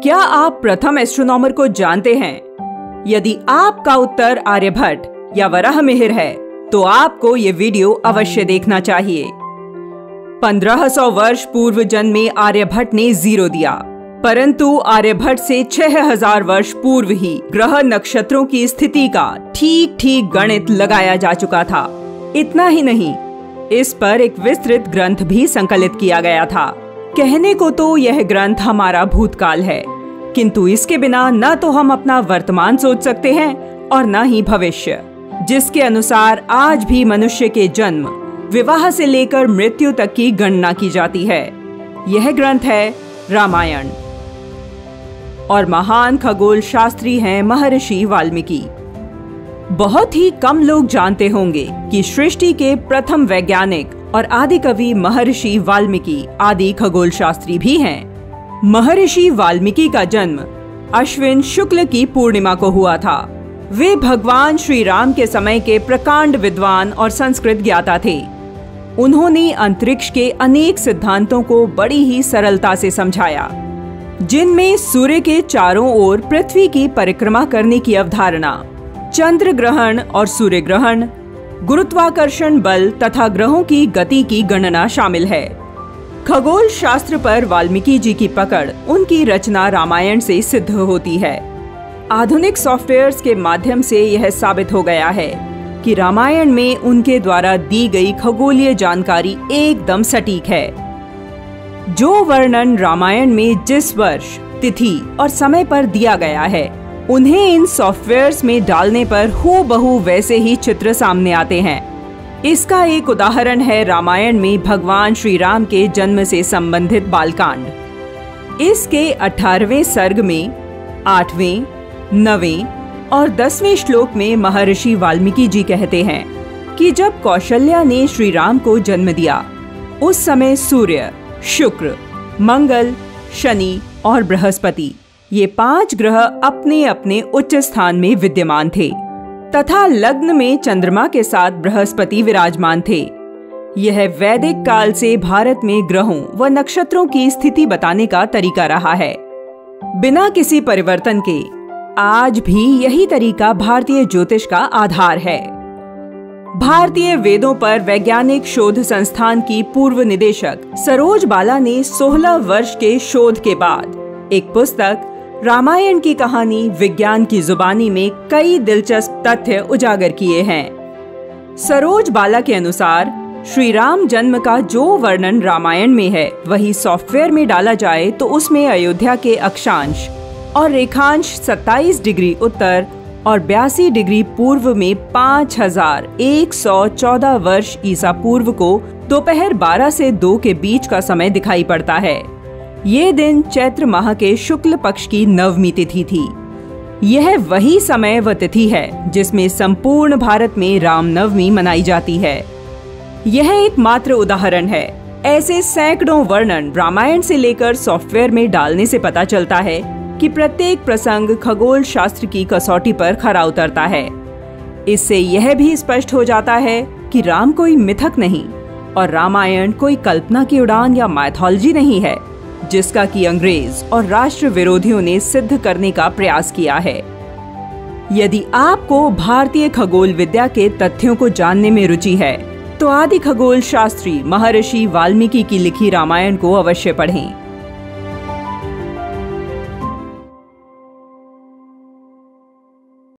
क्या आप प्रथम एस्ट्रोनॉमर को जानते हैं? यदि आपका उत्तर आर्यभट्ट या वराहमिहिर है तो आपको ये वीडियो अवश्य देखना चाहिए। 1500 वर्ष पूर्व जन्मे आर्यभट्ट ने 0 दिया, परंतु आर्यभट्ट से 6000 वर्ष पूर्व ही ग्रह नक्षत्रों की स्थिति का ठीक ठीक गणित लगाया जा चुका था। इतना ही नहीं, इस पर एक विस्तृत ग्रंथ भी संकलित किया गया था। कहने को तो यह ग्रंथ हमारा भूतकाल है, किंतु इसके बिना न तो हम अपना वर्तमान सोच सकते हैं और न ही भविष्य, जिसके अनुसार आज भी मनुष्य के जन्म, विवाह से लेकर मृत्यु तक की गणना की जाती है। यह ग्रंथ है रामायण और महान खगोल शास्त्री हैं महर्षि वाल्मीकि। बहुत ही कम लोग जानते होंगे कि सृष्टि के प्रथम वैज्ञानिक और आदि कवि महर्षि वाल्मीकि आदि खगोल शास्त्री भी हैं। महर्षि वाल्मीकि का जन्म अश्विन शुक्ल की पूर्णिमा को हुआ था। वे भगवान श्री राम के समय के प्रकांड विद्वान और संस्कृत ज्ञाता थे। उन्होंने अंतरिक्ष के अनेक सिद्धांतों को बड़ी ही सरलता से समझाया, जिनमें सूर्य के चारों ओर पृथ्वी की परिक्रमा करने की अवधारणा, चंद्र ग्रहण और सूर्य ग्रहण, गुरुत्वाकर्षण बल तथा ग्रहों की गति की गणना शामिल है। खगोल शास्त्र पर वाल्मीकि जी की पकड़ उनकी रचना रामायण से सिद्ध होती है। आधुनिक सॉफ्टवेयर्स के माध्यम से यह साबित हो गया है कि रामायण में उनके द्वारा दी गई खगोलीय जानकारी एकदम सटीक है। जो वर्णन रामायण में जिस वर्ष, तिथि और समय पर दिया गया है, उन्हें इन सॉफ्टवेयर्स में डालने पर हूबहू वैसे ही चित्र सामने आते हैं। इसका एक उदाहरण है रामायण में भगवान श्री राम के जन्म से संबंधित बालकांड। इसके 18वें सर्ग में 8वें, 9वें और 10वें श्लोक में महर्षि वाल्मीकि जी कहते हैं कि जब कौशल्या ने श्री राम को जन्म दिया, उस समय सूर्य, शुक्र, मंगल, शनि और बृहस्पति, ये 5 ग्रह अपने अपने उच्च स्थान में विद्यमान थे तथा लग्न में चंद्रमा के साथ बृहस्पति विराजमान थे। यह वैदिक काल से भारत में ग्रहों व नक्षत्रों की स्थिति बताने का तरीका रहा है। बिना किसी परिवर्तन के आज भी यही तरीका भारतीय ज्योतिष का आधार है। भारतीय वेदों पर वैज्ञानिक शोध संस्थान की पूर्व निदेशक सरोज बाला ने 16 वर्ष के शोध के बाद एक पुस्तक रामायण की कहानी विज्ञान की जुबानी में कई दिलचस्प तथ्य उजागर किए हैं। सरोज बाला के अनुसार श्री राम जन्म का जो वर्णन रामायण में है, वही सॉफ्टवेयर में डाला जाए तो उसमें अयोध्या के अक्षांश और रेखांश 27 डिग्री उत्तर और 82 डिग्री पूर्व में 5114 वर्ष ईसा पूर्व को दोपहर 12 से 2 के बीच का समय दिखाई पड़ता है। ये दिन चैत्र माह के शुक्ल पक्ष की नवमी तिथि थी। यह वही समय व तिथि है जिसमें संपूर्ण भारत में रामनवमी मनाई जाती है। यह एक मात्र उदाहरण है। ऐसे सैकड़ों वर्णन रामायण से लेकर सॉफ्टवेयर में डालने से पता चलता है कि प्रत्येक प्रसंग खगोल शास्त्र की कसौटी पर खरा उतरता है। इससे यह भी स्पष्ट हो जाता है कि राम कोई मिथक नहीं और रामायण कोई कल्पना की उड़ान या माइथोलॉजी नहीं है, जिसका कि अंग्रेज और राष्ट्र विरोधियों ने सिद्ध करने का प्रयास किया है। यदि आपको भारतीय खगोल विद्या के तथ्यों को जानने में रुचि है, तो आदि खगोल शास्त्री महर्षि वाल्मीकि की लिखी रामायण को अवश्य पढ़ें।